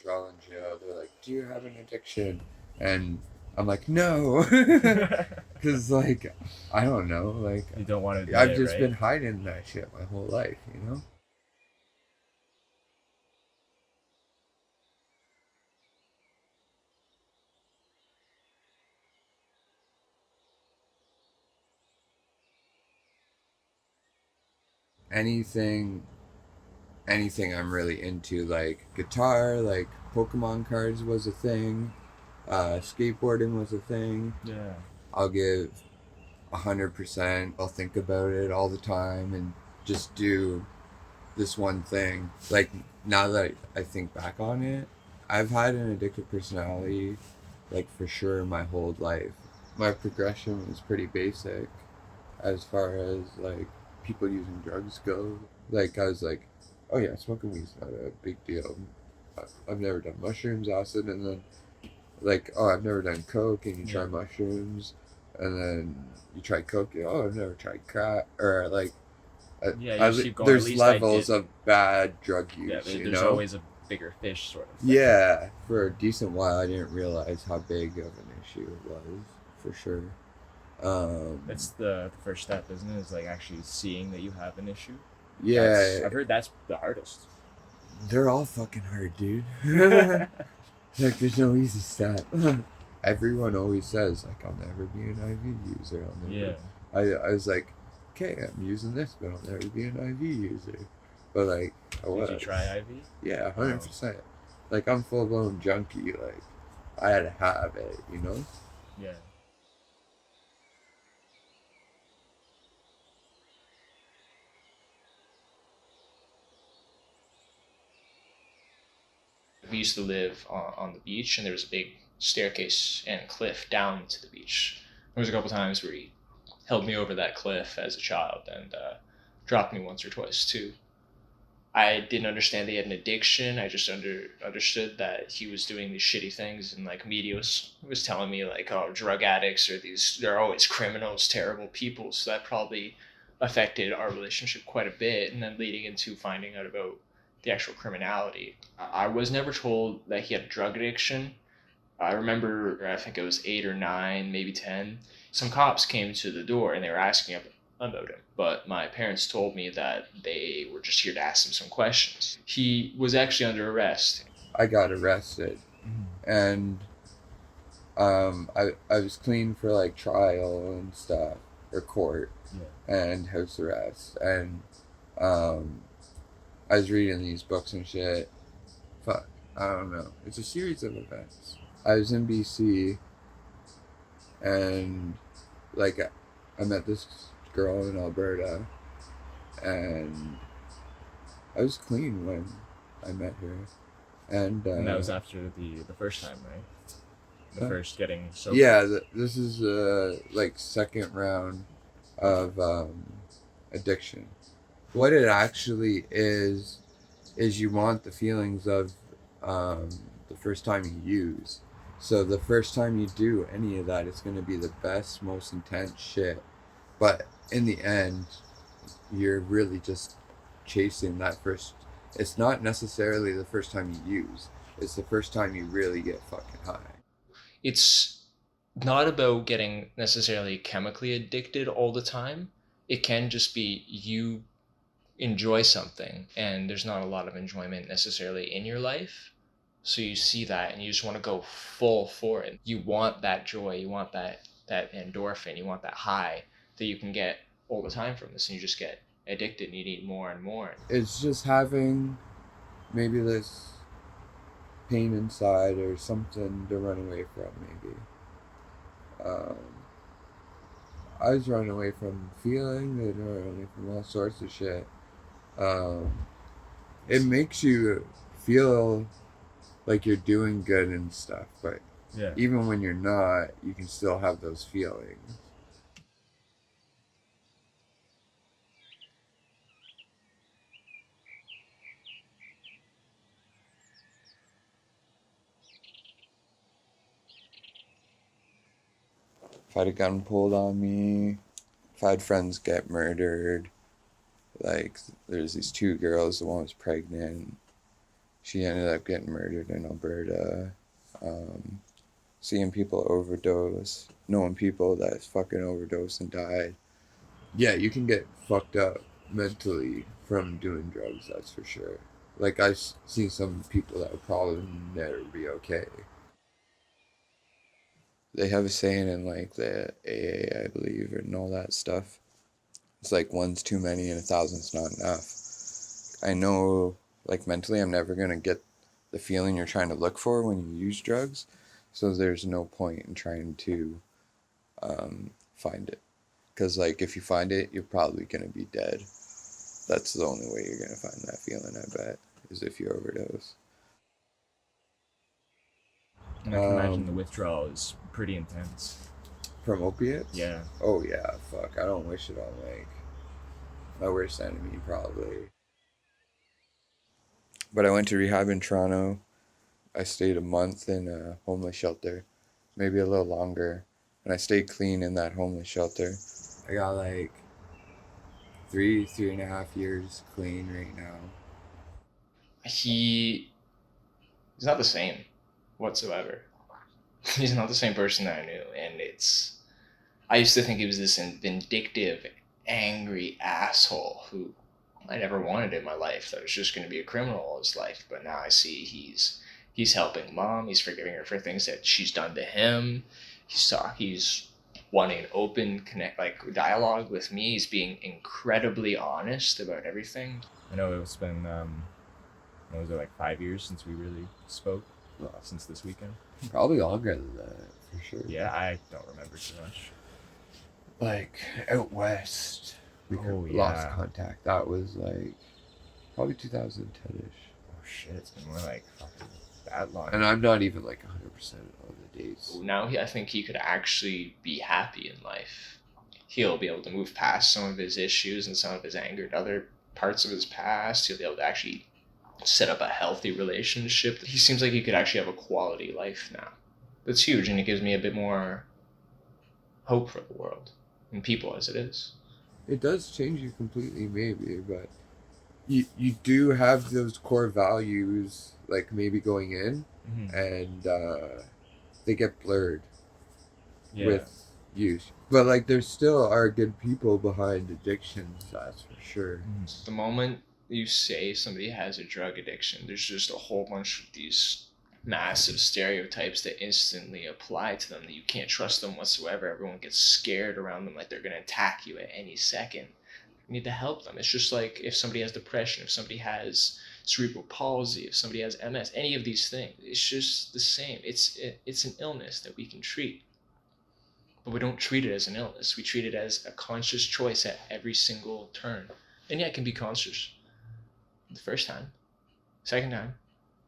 all in jail, they're like, do you have an addiction? And I'm like, no. Because, like, I don't know. Like, You don't want to admit I've it, just right? been hiding that shit my whole life, you know? Anything, anything I'm really into, like guitar, like Pokemon cards was a thing, skateboarding was a thing. Yeah. I'll give 100%. I'll think about it all the time and just do this one thing. Like, now that I think back on it, I've had an addictive personality, like, for sure my whole life. My progression was pretty basic as far as, like, people using drugs go. Like, I was like, oh yeah, smoking weed's not a big deal. I've never done mushrooms, acid, and then, like, oh, I've never done coke, and you try mushrooms, and then you try coke, oh, I've never tried crack, or, like, Yeah, you just keep going. At there's least I levels did. of bad drug Yeah, use, you there's know? always a bigger fish, sort of thing. Yeah, for a decent while, I didn't realize how big of an issue it was, for sure. That's the first step, isn't it? Is like actually seeing that you have an issue. Yeah, I've heard that's the hardest. they're all fucking hard, dude. Like, there's no easy step. Everyone always says, like, I'll never be an IV user. I'll never. Yeah. I was like, okay, I'm using this, but I'll never be an IV user. But, like, I was. Did you try IV? Yeah, 100%. Like, I'm full blown junkie. Like, I had to have it, you know? Yeah. We used to live on the beach, and there was a big staircase and cliff down to the beach. There was a couple times where he held me over that cliff as a child and dropped me once or twice too. I didn't understand that he had an addiction. I just understood that he was doing these shitty things, and like media was telling me like, oh, drug addicts are they're always criminals, terrible people. So that probably affected our relationship quite a bit, and then leading into finding out about the actual criminality. I was never told that he had a drug addiction. I remember, I think it was 8 or 9, maybe 10. Some cops came to the door and they were asking about him. But my parents told me that they were just here to ask him some questions. He was actually under arrest. I got arrested. And I was clean for, like, trial and stuff, or court, and house arrest. And I was reading these books and shit. Fuck, I don't know. It's a series of events. I was in BC, and, like, I met this girl in Alberta, and I was clean when I met her. And that was after the first time, right? The first getting sober. Yeah, this is like second round of addiction. What it actually is you want the feelings of the first time you use. So the first time you do any of that, it's going to be the best, most intense shit. But in the end, you're really just chasing that first. It's not necessarily the first time you use. It's the first time you really get fucking high. It's not about getting necessarily chemically addicted all the time. It can just be you enjoy something and there's not a lot of enjoyment necessarily in your life. So you see that and you just want to go full for it. You want that joy, you want that endorphin, you want that high that you can get all the time from this, and you just get addicted and you need more and more. It's just having maybe this pain inside or something to run away from, maybe. I was running away from feeling and running away from all sorts of shit. It makes you feel like you're doing good and stuff, but even when you're not, you can still have those feelings. If I had a gun pulled on me, if I had friends get murdered, like, there's these two girls, the one was pregnant. She ended up getting murdered in Alberta. Seeing people overdose, knowing people that fucking overdosed and died. Yeah, you can get fucked up mentally from doing drugs, that's for sure. Like, I've seen some people that would probably never be okay. They have a saying in, like, the AA, I believe, and all that stuff. It's like, one's too many and 1,000's not enough. I know, like, mentally, I'm never going to get the feeling you're trying to look for when you use drugs. So there's no point in trying to find it. Because, like, if you find it, you're probably going to be dead. That's the only way you're going to find that feeling, I bet, is if you overdose. And I can imagine the withdrawal is pretty intense. From opiates? Yeah. Oh, yeah, fuck. I don't wish it on, like, my worst enemy, probably. But I went to rehab in Toronto. I stayed a month in a homeless shelter, maybe a little longer. And I stayed clean in that homeless shelter. I got like 3.5 years clean right now. He's not the same whatsoever. He's not the same person that I knew. And I used to think he was this vindictive, angry asshole who I never wanted in my life, that was just going to be a criminal all his life. But now I see he's helping mom. He's forgiving her for things that she's done to him. He's wanting open dialogue with me. He's being incredibly honest about everything. I know it's been, was it like 5 years since we really spoke? Since this weekend? Probably longer than that, for sure. Yeah, I don't remember too much. Like, out west, we lost contact. That was like, probably 2010-ish. Oh shit, it's been more like fucking that long. And I'm not even like 100% on the dates. Now I think he could actually be happy in life. He'll be able to move past some of his issues and some of his anger and other parts of his past. He'll be able to actually set up a healthy relationship. He seems like he could actually have a quality life now. That's huge, and it gives me a bit more hope for the world and people as it is. It does change you completely, maybe, but you do have those core values, like maybe going in, and they get blurred with use. But like, there still are good people behind addictions, that's for sure. The moment you say somebody has a drug addiction, there's just a whole bunch of these massive stereotypes that instantly apply to them, that you can't trust them whatsoever. Everyone gets scared around them, like they're going to attack you at any second. You need to help them. It's just like if somebody has depression, if somebody has cerebral palsy, if somebody has MS, any of these things, it's just the same. It's an illness that we can treat. But we don't treat it as an illness. We treat it as a conscious choice at every single turn. And yeah, it can be conscious the first time. Second time,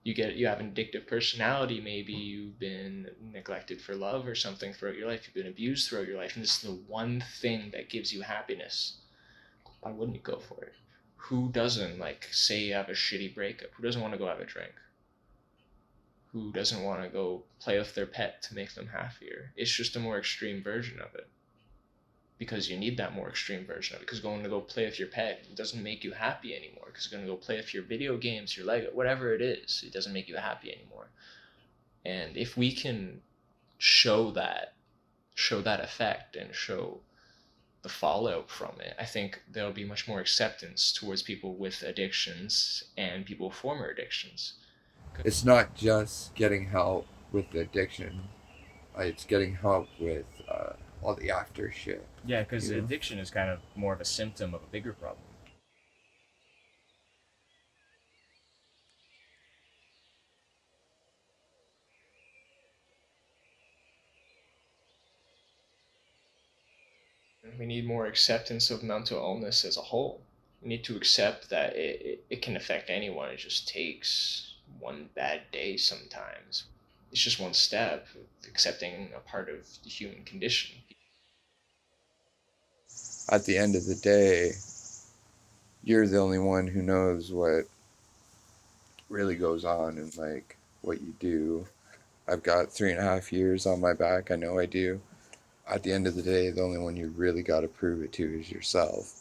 you have an addictive personality. Maybe you've been neglected for love or something throughout your life. You've been abused throughout your life, and this is the one thing that gives you happiness. Why wouldn't you go for it? Who doesn't, like, say you have a shitty breakup? Who doesn't want to go have a drink? Who doesn't want to go play with their pet to make them happier? It's just a more extreme version of it. Because you need that more extreme version of it. Because going to go play with your pet, it doesn't make you happy anymore. Because going to go play with your video games, your Lego, whatever it is, it doesn't make you happy anymore. And if we can show that effect and show the fallout from it, I think there'll be much more acceptance towards people with addictions and people with former addictions. It's not just getting help with the addiction. It's getting help with all the after shit. Yeah, because addiction is kind of more of a symptom of a bigger problem. We need more acceptance of mental illness as a whole. We need to accept that it can affect anyone. It just takes one bad day sometimes. It's just one step, accepting a part of the human condition. At the end of the day, you're the only one who knows what really goes on and like what you do. I've got 3.5 years on my back. I know I do. At the end of the day, the only one you really got to prove it to is yourself.